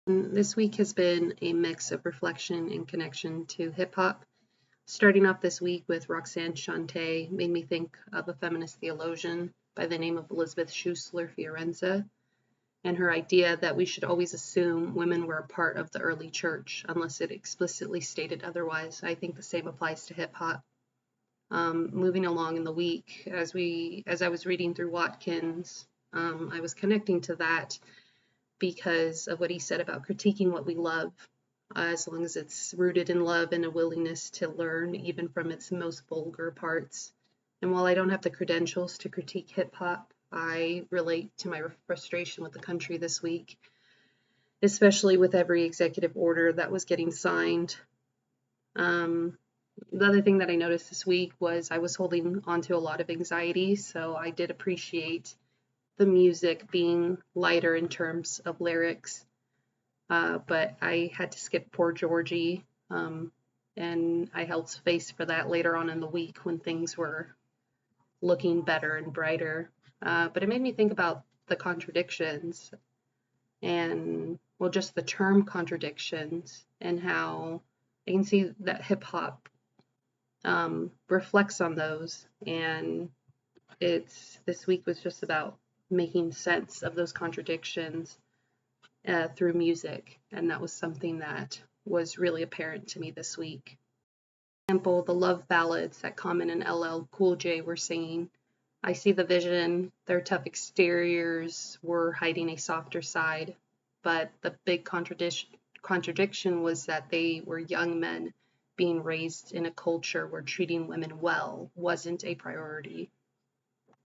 This week has been a mix of reflection and connection to hip hop. Starting off this week with Roxanne Shante made me think of a feminist theologian by the name of Elizabeth Schussler Fiorenza and her idea that we should always assume women were a part of the early church unless it explicitly stated otherwise. I think the same applies to hip hop. Moving along in the week, as I was reading through Watkins, I was connecting to that because of what he said about critiquing what we love, as long as it's rooted in love and a willingness to learn, even from its most vulgar parts. And while I don't have the credentials to critique hip hop, I relate to my frustration with the country this week, especially with every executive order that was getting signed. The other thing that I noticed this week was I was holding onto a lot of anxiety, so I did appreciate the music being lighter in terms of lyrics. But I had to skip Poor Georgie, and I held space for that later on in the week when things were looking better and brighter. But it made me think about the contradictions and, well, just the term contradictions and how I can see that hip hop reflects on those. And this week was just about making sense of those contradictions through music, and that was something that was really apparent to me this week. For example, the love ballads that Common and LL Cool J were singing. I see the vision, their tough exteriors were hiding a softer side, but the big contradiction was that they were young men being raised in a culture where treating women well wasn't a priority.